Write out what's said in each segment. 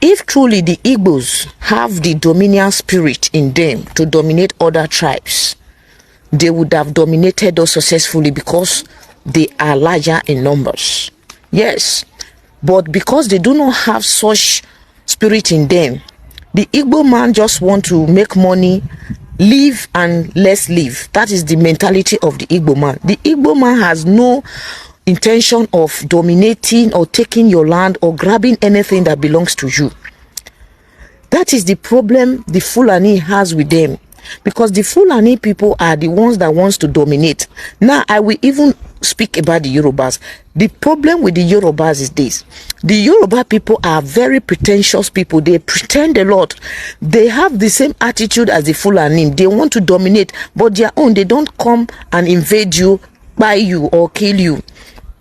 If truly the Igbos have the dominion spirit in them to dominate other tribes, they would have dominated us successfully because they are larger in numbers. Yes, but because they do not have such spirit in them, the Igbo man just want to make money, live and let's live. That is the mentality of the Igbo man. The Igbo man has no intention of dominating or taking your land or grabbing anything that belongs to you. That is the problem the Fulani has with them, because the Fulani people are the ones that wants to dominate. Now I will even speak about the Yorubas. The problem with the Yorubas is this: the Yoruba people are very pretentious people. They pretend a lot. They have the same attitude as the Fulani. They want to dominate, but their own, they don't come and invade you, buy you or kill you.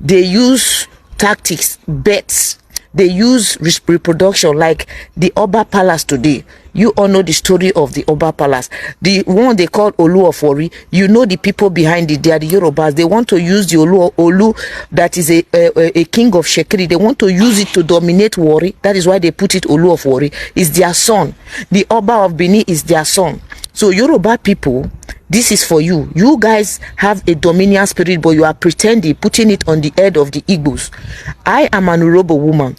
They use tactics, bets. They use reproduction, like the Oba Palace today. You all know the story of the Oba Palace. The one they call Olu of Warri. You know the people behind it. They are the Yorubas. They want to use the Olu that is a king of Shekiri. They want to use it to dominate Warri. That is why they put it Olu of Warri. It's their son. The Oba of Bini is their son. So Yoruba people, this is for you. You guys have a dominion spirit, but you are pretending, putting it on the head of the Igbos. I am an Urhobo woman.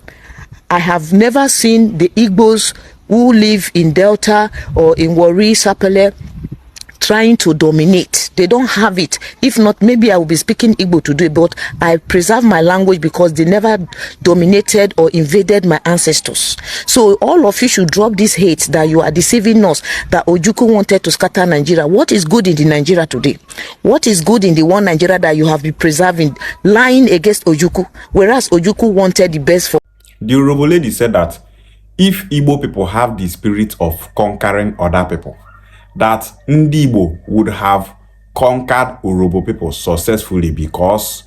I have never seen the Igbos who live in Delta or in Warri, Sapele, trying to dominate. They don't have it. If not, maybe I will be speaking Igbo today, but I preserve my language because they never dominated or invaded my ancestors. So all of you should drop this hate that you are deceiving us, that Ojukwu wanted to scatter Nigeria. What is good in the Nigeria today? What is good in the one Nigeria that you have been preserving, lying against Ojukwu, whereas Ojukwu wanted the best for? The Urhobo lady said that if Igbo people have the spirit of conquering other people, that Ndigbo would have conquered Urhobo people successfully because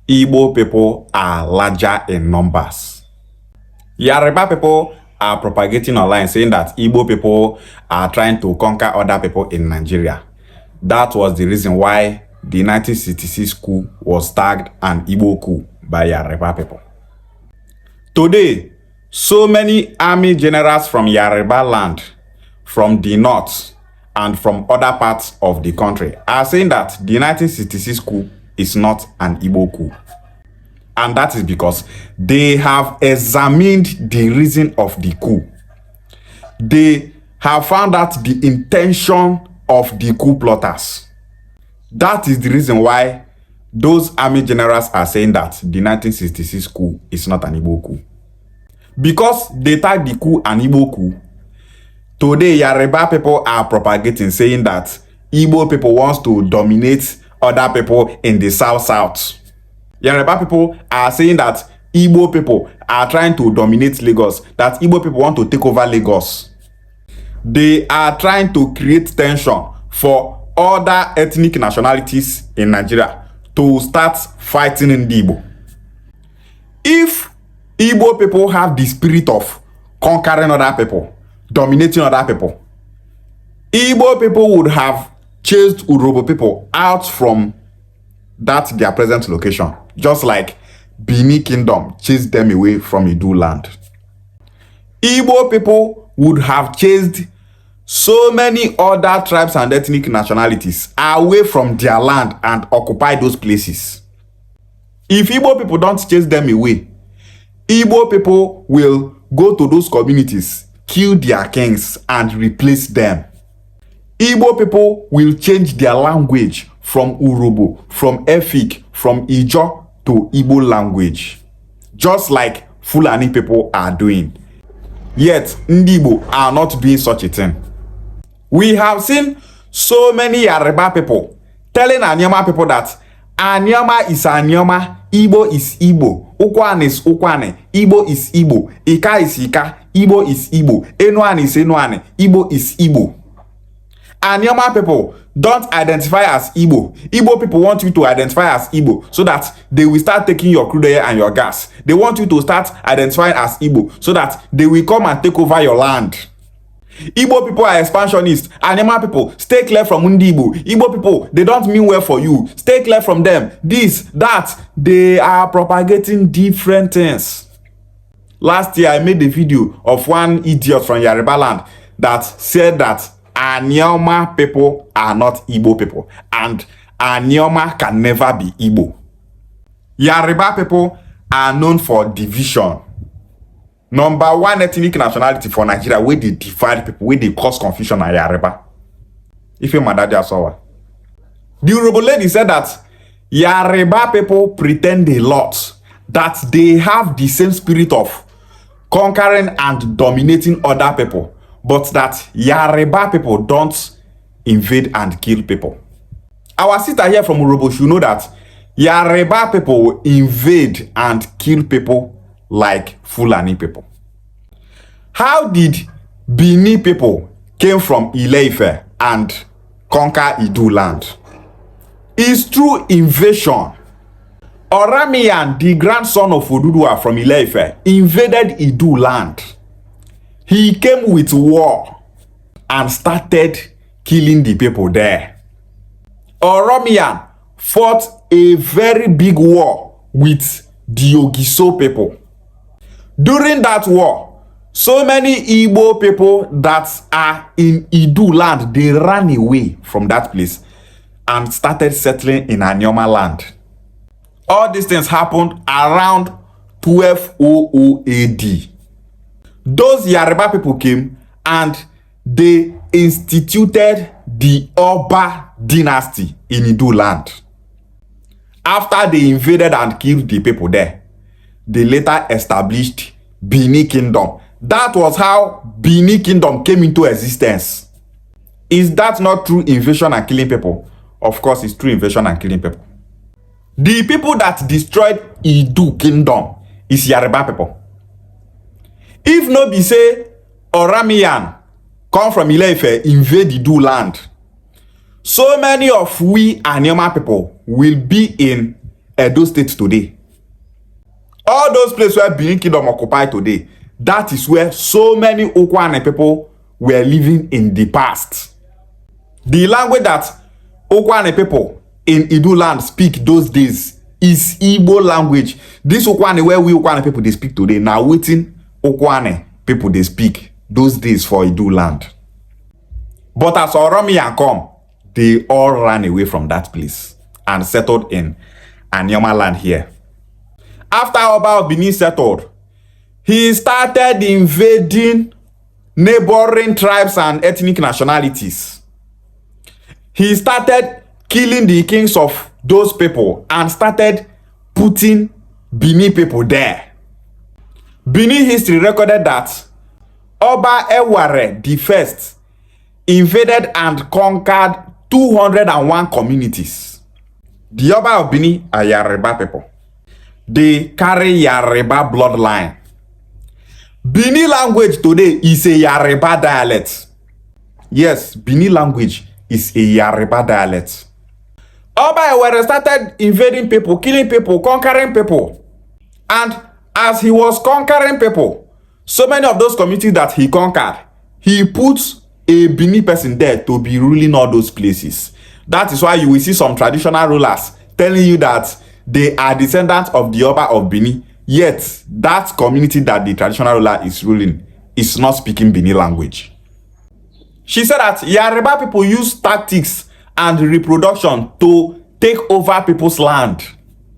Igbo people are larger in numbers. Yoruba people are propagating online saying that Igbo people are trying to conquer other people in Nigeria. That was the reason why the 1966 coup was tagged an Igbo coup by Yoruba people. Today, so many army generals from Yoruba land, from the north, and from other parts of the country are saying that the 1966 coup is not an Igbo coup. And that is because they have examined the reason of the coup. They have found out the intention of the coup plotters. That is the reason why those army generals are saying that the 1966 coup is not an Igbo coup. Because they tag the coup an Igbo coup, today Yoruba people are propagating saying that Igbo people wants to dominate other people in the south. Yoruba people are saying that Igbo people are trying to dominate Lagos, that Igbo people want to take over Lagos. They are trying to create tension for other ethnic nationalities in Nigeria to start fighting in Ndigbo. If Igbo people have the spirit of conquering other people, dominating other people, Igbo people would have chased Urhobo people out from that their present location, just like Bini kingdom chased them away from Idu land. Igbo people would have chased so many other tribes and ethnic nationalities away from their land and occupy those places. If Igbo people don't chase them away, Igbo people will go to those communities, kill their kings and replace them. Igbo people will change their language from Urhobo, from Efik, from Ijo to Igbo language, just like Fulani people are doing. Yet Ndigbo are not doing such a thing. We have seen so many Yoruba people telling Anyama people that Anyama is Anyama, Igbo is Igbo, Ukwane is Ukwane, Igbo is Igbo, Ika is Ika, Igbo is Igbo, Enuane is Enuane, Igbo is Igbo. Anyama people don't identify as Igbo. Igbo people want you to identify as Igbo so that they will start taking your crude oil and your gas. They want you to start identifying as Igbo so that they will come and take over your land. Igbo people are expansionists. Anyama people, stay clear from Ndigbo. Igbo people, they don't mean well for you. Stay clear from them. This, that, they are propagating different things. Last year, I made a video of one idiot from Yoruba land that said that Anioma people are not Igbo people, and Anioma can never be Igbo. Yoruba people are known for division. Number one ethnic nationality for Nigeria, where they divide people, where they cause confusion, are Yoruba. If you mad at saw. The Urhobo lady said that Yoruba people pretend a lot that they have the same spirit of conquering and dominating other people, but that Yoruba people don't invade and kill people. Our sister here from Urhobo should know that Yoruba people invade and kill people like Fulani people. How did Bini people came from Ile-Ife and conquer Idu land? It's through invasion. Oramiyan, the grandson of Oduduwa from Ile-Ife, invaded Idu land. He came with war and started killing the people there. Oramiyan fought a very big war with the Ogiso people. During that war, so many Igbo people that are in Idu land, they ran away from that place and started settling in Anioma land. All these things happened around 1200 AD. Those Yoruba people came and they instituted the Oba dynasty in Idu land. After they invaded and killed the people there, they later established Bini Kingdom. That was how Bini Kingdom came into existence. Is that not true invasion and killing people? Of course, it's true invasion and killing people. The people that destroyed Idu Kingdom is Yoruba people. If no be say Oramiyan come from Ile-Ife invade Idu land, so many of we Anioma people will be in Edo State today. All those places where Bini Kingdom occupied today, that is where so many Okwane people were living in the past. The language that Okwane people in Idu land speak those days is Igbo language. This Okwane where we Okwane people they speak today, now waiting Okwane people they speak those days for Idu land. But as Oramiyan come, they all ran away from that place and settled in Anioma land here. After Oba of Bini settled, he started invading neighboring tribes and ethnic nationalities. He started killing the kings of those people and started putting Bini people there. Bini history recorded that Oba Warri the first invaded and conquered 201 communities. The Oba of Bini are Yoruba people. They carry Yoruba bloodline. Bini language today is a Yoruba dialect. Yes, Bini language is a Yoruba dialect. Oba Warri started invading people, killing people, conquering people. And as he was conquering people, so many of those communities that he conquered, he put a Bini person there to be ruling all those places. That is why you will see some traditional rulers telling you that they are descendants of the Oba of Bini, yet that community that the traditional ruler is ruling is not speaking Bini language. She said that Yoruba people use tactics and reproduction to take over people's land.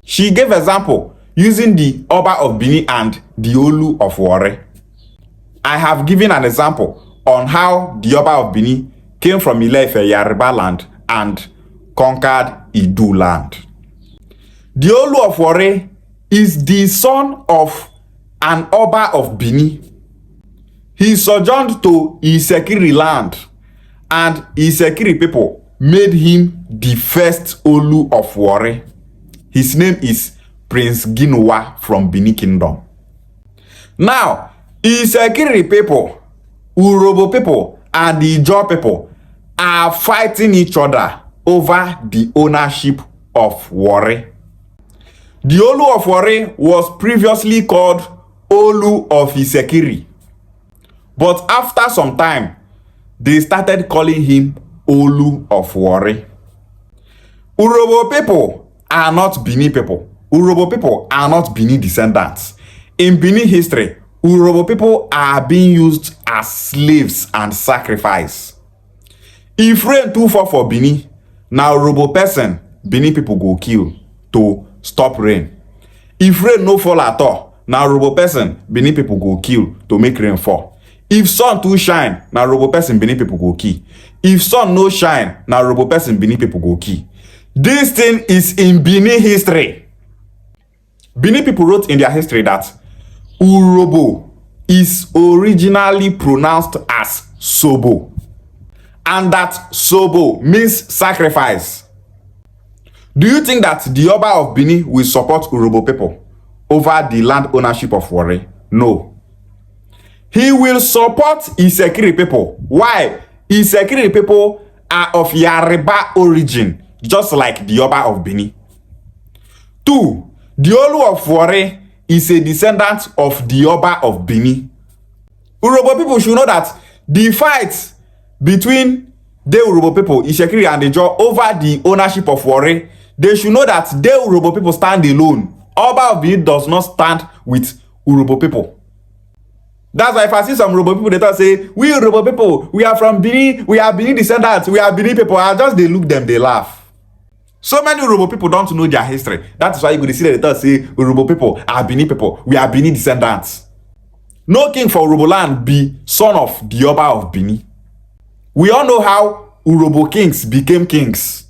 She gave example using the Oba of Bini and the Olu of Warri. I have given an example on how the Oba of Bini came from Ile-Ife, Yoruba land, and conquered Idu land. The Olu of Warri is the son of an Oba of Bini. He sojourned to Isekiri land, and Isekiri people made him the first Olu of Warri. His name is Prince Ginwa from Bini Kingdom. Now, Isekiri people, Urhobo people, and the Ijaw people are fighting each other over the ownership of Warri. The Olu of Warri was previously called Olu of Isekiri. But after some time, they started calling him Olu of Warri. Urhobo people are not Bini people. Urhobo people are not Bini descendants. In Bini history, Urhobo people are being used as slaves and sacrifice. If rain too fall for Bini, now Urhobo person, Bini people go kill to stop rain. If rain no fall at all, now Urhobo person, Bini people go kill to make rain fall. If sun too shine, now Urhobo person, Bini people go kill. If sun no shine, now Urhobo person, Bini people go kill. This thing is in Bini history. Bini people wrote in their history that Urhobo is originally pronounced as Sobo, and that Sobo means sacrifice. Do you think that the Oba of Bini will support Urhobo people over the land ownership of Warri? No. He will support Isekiri people. Why? Isekiri people are of Yoruba origin, just like the Oba of Bini. 2. The Olu of Warri is a descendant of the Oba of Bini. Urhobo people should know that the fight between the Urhobo people, Isekiri and Ejo, over the ownership of Warri, they should know that the Urhobo people stand alone. Oba of Bini does not stand with Urhobo people. That's why if I see some Urhobo people, they say, we Urhobo people, we are from Bini, we are Bini descendants, we are Bini people. I just, they look them, they laugh. So many Urhobo people don't know their history. That is why you go to see that they say, Urhobo people are Bini people, we are Bini descendants. No king for Urhobo land be son of the Oba of Bini. We all know how Urhobo kings became kings.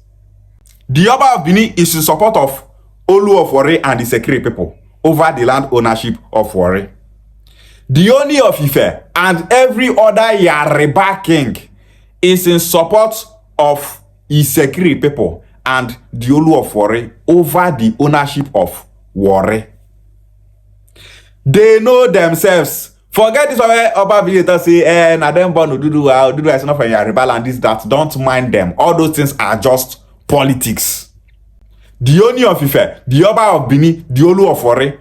The Oba of Bini is in support of Olu of Warri and the Isekiri people over the land ownership of Warri. The Oni of Ife and every other Yoruba king is in support of Isekiri people and the Olu of Warri over the ownership of Warri. They know themselves. Forget this one where Oba villagers say, na them born Oduduwa is not from Yoruba land, this, that. Don't mind them. All those things are just politics. The Oni of Ife, the Oba of Bini, the Olu of Warri,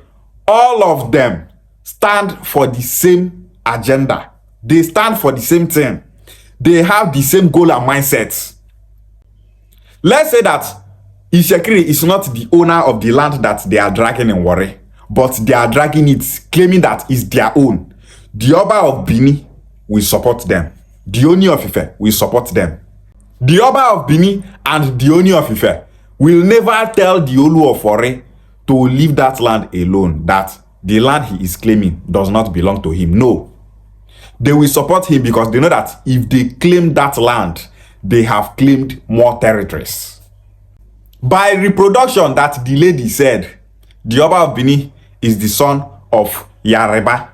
all of them stand for the same agenda. They stand for the same thing. They have the same goal and mindset. Let's say that Isekiri is not the owner of the land that they are dragging in Warri, but they are dragging it, claiming that it's their own. The Oba of Bini will support them. The Oni of Ife will support them. The Oba of Bini and the Oni of Ife will never tell the Olu of Warri to leave that land alone, that the land he is claiming does not belong to him. No. They will support him because they know that if they claim that land, they have claimed more territories. By reproduction, that the lady said, the Oba of Bini is the son of Yoruba.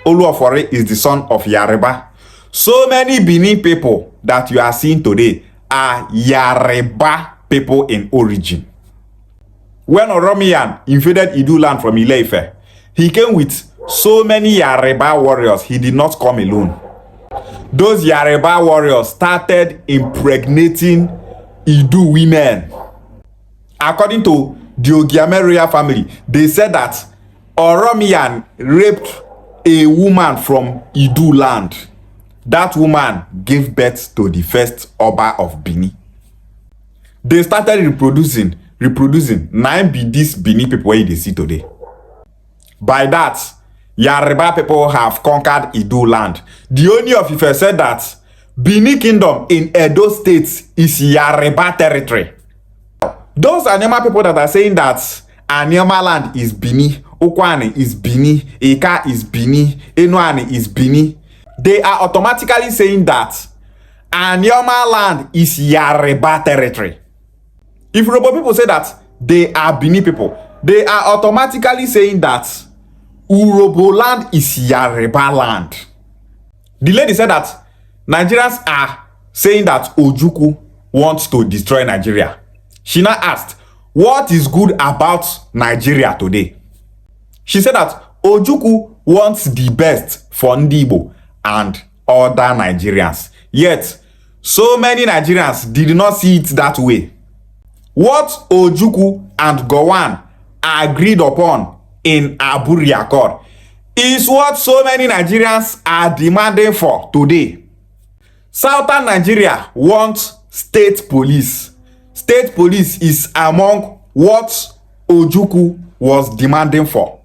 Olu of Warri is the son of Yoruba. So many Bini people that you are seeing today are Yoruba people in origin. When Oromiyan invaded Idu land from Ile-Ife, he came with so many Yoruba warriors. He did not come alone. Those Yoruba warriors started impregnating Idu women. According to the Ogiame royal family, they said that Oromiyan raped a woman from Idu land. That woman gave birth to the first Oba of Bini. They started reproducing. Now be this Bini people where they see today. By that, Yoruba people have conquered Idu land. The Oni of Ife said that Bini kingdom in Edo State is Yoruba territory. Those Anyama people that are saying that Anyama land is Bini, Okwane is Bini, Eka is Bini, Enuani is Bini, they are automatically saying that Anyama land is Yoruba territory. If Urhobo people say that they are Bini people, they are automatically saying that Urhobo land is Yoruba land. The lady said that Nigerians are saying that Ojukwu wants to destroy Nigeria. She now asked, what is good about Nigeria today? She said that Ojukwu wants the best for Ndigbo and other Nigerians. Yet, so many Nigerians did not see it that way. What Ojukwu and Gowon agreed upon in Aburi Accord is what so many Nigerians are demanding for today. Southern Nigeria wants state police. State police is among what Ojukwu was demanding for.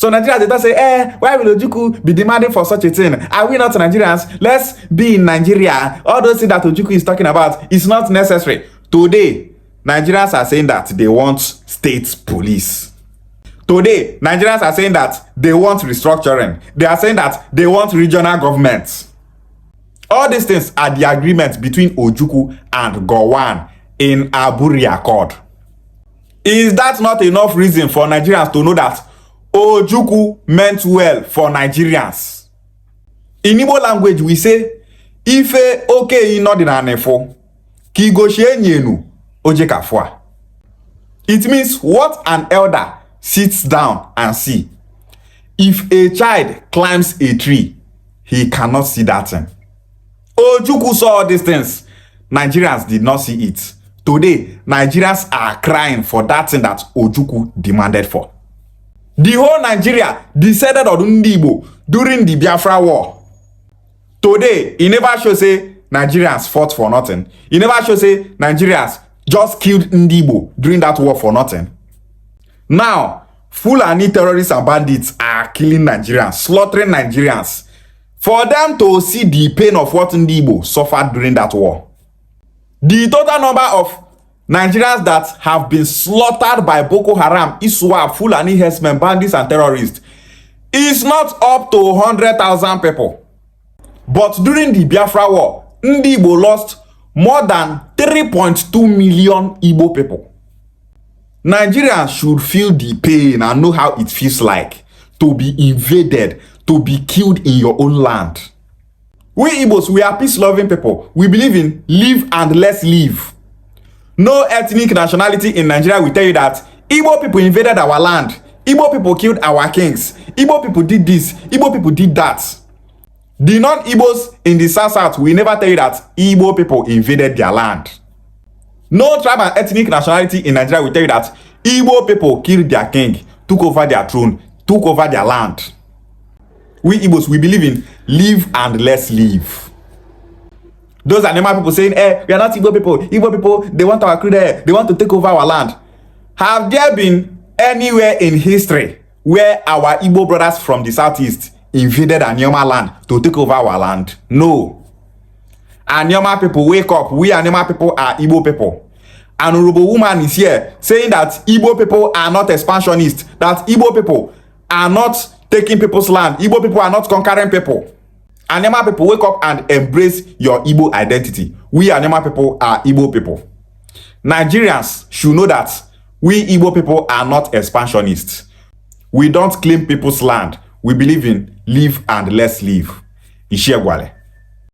So Nigerians, they don't say, why will Ojukwu be demanding for such a thing? Are we not Nigerians? Let's be in Nigeria. All those things that Ojukwu is talking about is not necessary. Today, Nigerians are saying that they want state police. Today, Nigerians are saying that they want restructuring. They are saying that they want regional governments. All these things are the agreement between Ojukwu and Gowon in Aburi Accord. Is that not enough reason for Nigerians to know that Ojukwu meant well for Nigerians? In Igbo language, we say, Ife oke inodinanefo, kigoshe nyenu ojekafwa. It means what an elder sits down and see. If a child climbs a tree, he cannot see that thing. Ojukwu saw all these things. Nigerians did not see it. Today, Nigerians are crying for that thing that Ojukwu demanded for. The whole Nigeria descended on Ndigbo during the Biafra War. Today, it never shows say Nigerians fought for nothing. It never shows say Nigerians just killed Ndigbo during that war for nothing. Now, Fulani terrorists and bandits are killing Nigerians, slaughtering Nigerians, for them to see the pain of what Ndigbo suffered during that war. The total number of Nigerians that have been slaughtered by Boko Haram, Iswa, Fulani herdsmen, bandits and terrorists is not up to 100,000 people. But during the Biafra War, Ndigbo lost more than 3.2 million Igbo people. Nigerians should feel the pain and know how it feels like to be invaded, to be killed in your own land. We Igbos, we are peace-loving people. We believe in live and let's live. No ethnic nationality in Nigeria will tell you that Igbo people invaded our land. Igbo people killed our kings. Igbo people did this. Igbo people did that. The non-Igbos in the South will never tell you that Igbo people invaded their land. No tribe and ethnic nationality in Nigeria will tell you that Igbo people killed their king, took over their throne, took over their land. We Igbos, we believe in live and let's live. Those are normal people saying, we are not Igbo people. Igbo people, they want our creed, they want to take over our land. Have there been anywhere in history where our Igbo brothers from the southeast invaded Anyoma land to take over our land? No. Anyoma people, wake up. We Anyoma people are Igbo people. An Urhobo woman is here saying that Igbo people are not expansionists, that Igbo people are not taking people's land. Igbo people are not conquering people. Anyama people, wake up and embrace your Igbo identity. We Anyama people are Igbo people. Nigerians should know that we Igbo people are not expansionists. We don't claim people's land. We believe in live and let's live. Ishiegwale.